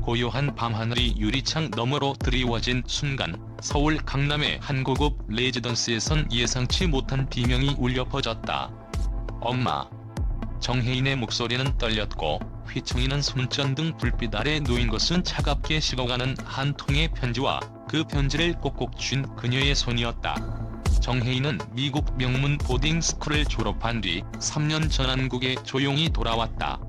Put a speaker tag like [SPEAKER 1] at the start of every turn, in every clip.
[SPEAKER 1] 고요한 밤하늘이 유리창 너머로 드리워진 순간 서울 강남의 한 고급 레지던스에선 예상치 못한 비명이 울려 퍼졌다. 엄마. 정혜인의 목소리는 떨렸고 휘청이는 손전등 불빛 아래 놓인 것은 차갑게 식어가는 한 통의 편지와 그 편지를 꼭꼭 쥔 그녀의 손이었다. 정혜인은 미국 명문 보딩스쿨을 졸업한 뒤 3년 전 한국에 조용히 돌아왔다.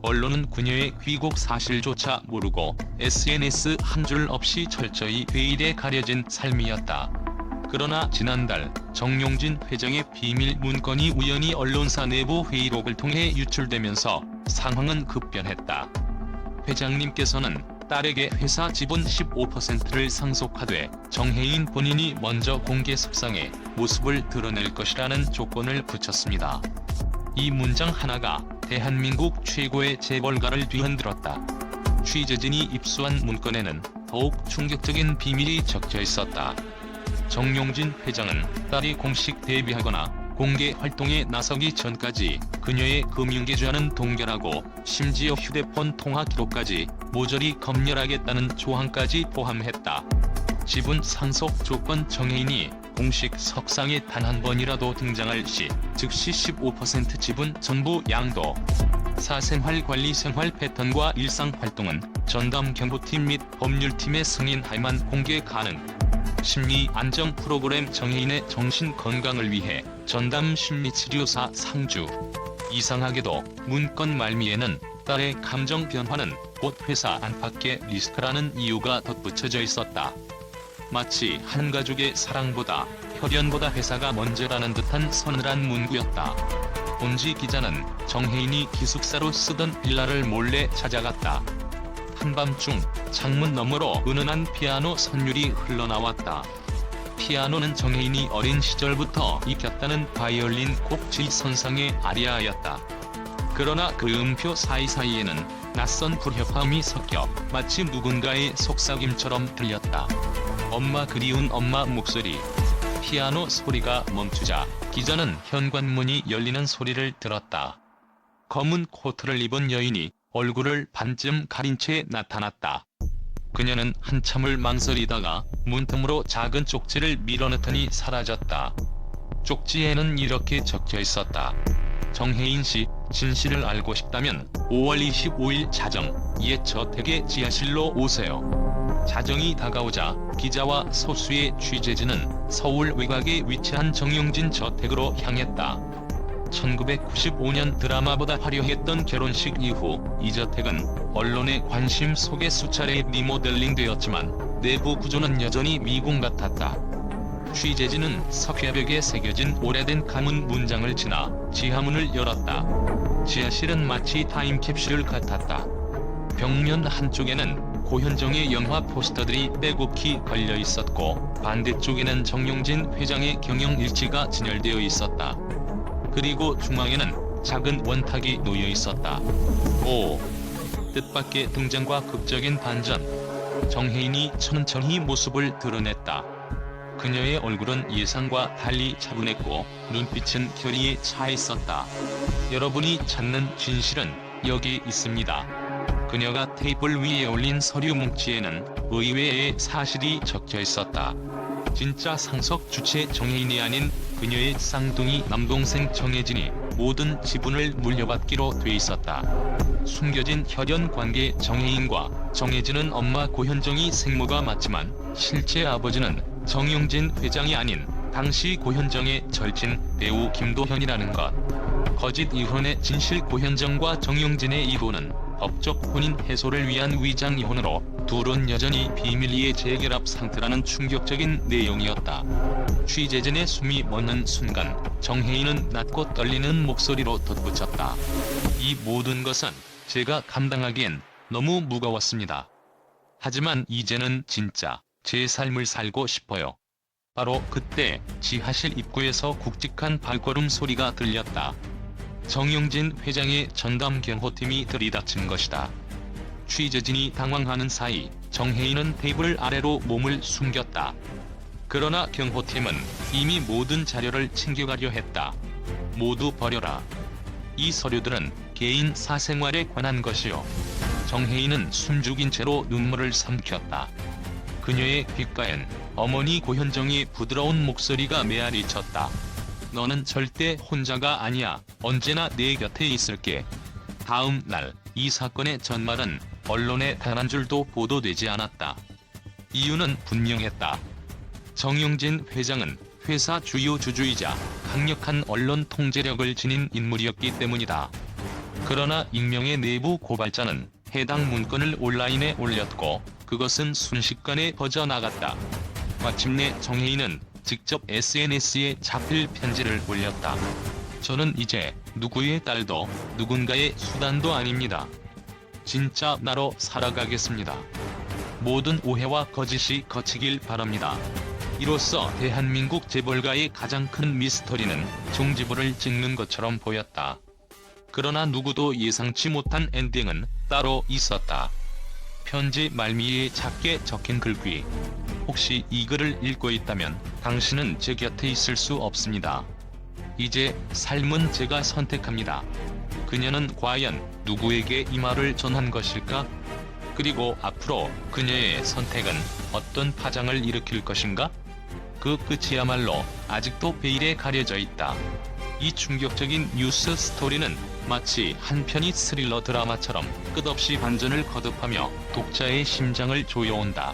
[SPEAKER 1] 언론은 그녀의 귀국 사실조차 모르고 SNS 한 줄 없이 철저히 베일에 가려진 삶이었다. 그러나 지난달 정용진 회장의 비밀 문건이 우연히 언론사 내부 회의록을 통해 유출되면서 상황은 급변했다. 회장님께서는 딸에게 회사 지분 15%를 상속하되 정혜인 본인이 먼저 공개석상에 모습을 드러낼 것이라는 조건을 붙였습니다. 이 문장 하나가 대한민국 최고의 재벌가를 뒤흔들었다. 취재진이 입수한 문건에는 더욱 충격적인 비밀이 적혀 있었다. 정용진 회장은 딸이 공식 데뷔하거나 공개 활동에 나서기 전까지 그녀의 금융계좌는 동결하고 심지어 휴대폰 통화 기록까지 모조리 검열하겠다는 조항까지 포함했다. 지분 상속 조건 정혜인이 공식 석상에 단 한 번이라도 등장할 시 즉시 15% 지분 전부 양도. 사생활 관리 생활 패턴과 일상 활동은 전담 경호팀 및 법률팀의 승인하에만 공개 가능. 심리 안정 프로그램 정혜인의 정신 건강을 위해 전담 심리치료사 상주. 이상하게도 문건 말미에는 딸의 감정 변화는 곧 회사 안팎의 리스크라는 이유가 덧붙여져 있었다. 마치 한 가족의 사랑보다 혈연보다 회사가 먼저라는 듯한 서늘한 문구였다. 본지 기자는 정혜인이 기숙사로 쓰던 빌라를 몰래 찾아갔다. 한밤중 창문 너머로 은은한 피아노 선율이 흘러나왔다. 피아노는 정혜인이 어린 시절부터 익혔다는 바이올린 곡 지선상의 아리아였다. 그러나 그 음표 사이사이에는 낯선 불협화음이 섞여 마치 누군가의 속삭임처럼 들렸다. 엄마 그리운 엄마 목소리. 피아노 소리가 멈추자 기자는 현관문이 열리는 소리를 들었다. 검은 코트를 입은 여인이 얼굴을 반쯤 가린 채 나타났다. 그녀는 한참을 망설이다가 문틈으로 작은 쪽지를 밀어넣더니 사라졌다. 쪽지에는 이렇게 적혀 있었다. 정혜인 씨, 진실을 알고 싶다면 5월 25일 자정, 옛 저택의 지하실로 오세요. 자정이 다가오자 기자와 소수의 취재진은 서울 외곽에 위치한 정용진 저택으로 향했다. 1995년 드라마보다 화려했던 결혼식 이후 이 저택은 언론의 관심 속에 수차례 리모델링되었지만 내부 구조는 여전히 미궁 같았다. 취재진은 석회벽에 새겨진 오래된 가문 문장을 지나 지하문을 열었다. 지하실은 마치 타임캡슐 같았다. 벽면 한쪽에는 고현정의 영화 포스터들이 빼곡히 걸려 있었고 반대쪽에는 정용진 회장의 경영 일지가 진열되어 있었다. 그리고 중앙에는 작은 원탁이 놓여 있었다. 오! 뜻밖의 등장과 극적인 반전. 정혜인이 천천히 모습을 드러냈다. 그녀의 얼굴은 예상과 달리 차분했고 눈빛은 결의에 차 있었다. 여러분이 찾는 진실은 여기 있습니다. 그녀가 테이블 위에 올린 서류 뭉치에는 의외의 사실이 적혀 있었다. 진짜 상속 주체 정혜인이 아닌 그녀의 쌍둥이 남동생 정혜진이 모든 지분을 물려받기로 돼 있었다. 숨겨진 혈연 관계. 정혜인과 정혜진은 엄마 고현정이 생모가 맞지만 실제 아버지는 정용진 회장이 아닌 당시 고현정의 절친 배우 김도현이라는 것. 거짓 이혼의 진실. 고현정과 정용진의 이혼은 법적 혼인 해소를 위한 위장 이혼으로 둘은 여전히 비밀리에 재결합 상태라는 충격적인 내용이었다. 취재진의 숨이 멎는 순간 정혜인은 낮고 떨리는 목소리로 덧붙였다. 이 모든 것은 제가 감당하기엔 너무 무거웠습니다. 하지만 이제는 진짜 제 삶을 살고 싶어요. 바로 그때 지하실 입구에서 굵직한 발걸음 소리가 들렸다. 정용진 회장의 전담 경호팀이 들이닥친 것이다. 취재진이 당황하는 사이 정혜인은 테이블 아래로 몸을 숨겼다. 그러나 경호팀은 이미 모든 자료를 챙겨가려 했다. 모두 버려라. 이 서류들은 개인 사생활에 관한 것이요. 정혜인은 숨죽인 채로 눈물을 삼켰다. 그녀의 귓가엔 어머니 고현정의 부드러운 목소리가 메아리쳤다. 너는 절대 혼자가 아니야. 언제나 내 곁에 있을게. 다음 날 이 사건의 전말은 언론에 단 한 줄도 보도되지 않았다. 이유는 분명했다. 정용진 회장은 회사 주요 주주이자 강력한 언론 통제력을 지닌 인물이었기 때문이다. 그러나 익명의 내부 고발자는 해당 문건을 온라인에 올렸고 그것은 순식간에 퍼져나갔다. 마침내 정혜인은 직접 SNS에 자필 편지를 올렸다. 저는 이제 누구의 딸도 누군가의 수단도 아닙니다. 진짜 나로 살아가겠습니다. 모든 오해와 거짓이 거치길 바랍니다. 이로써 대한민국 재벌가의 가장 큰 미스터리는 종지부를 찍는 것처럼 보였다. 그러나 누구도 예상치 못한 엔딩은 따로 있었다. 편지 말미에 작게 적힌 글귀. 혹시 이 글을 읽고 있다면 당신은 제 곁에 있을 수 없습니다. 이제 삶은 제가 선택합니다. 그녀는 과연 누구에게 이 말을 전한 것일까? 그리고 앞으로 그녀의 선택은 어떤 파장을 일으킬 것인가? 그 끝이야말로 아직도 베일에 가려져 있다. 이 충격적인 뉴스 스토리는 마치 한 편의 스릴러 드라마처럼 끝없이 반전을 거듭하며 독자의 심장을 조여온다.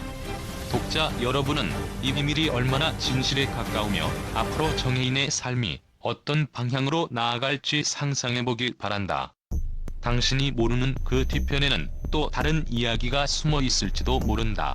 [SPEAKER 1] 독자 여러분은 이 비밀이 얼마나 진실에 가까우며 앞으로 정혜인의 삶이 어떤 방향으로 나아갈지 상상해보길 바란다. 당신이 모르는 그 뒤편에는 또 다른 이야기가 숨어 있을지도 모른다.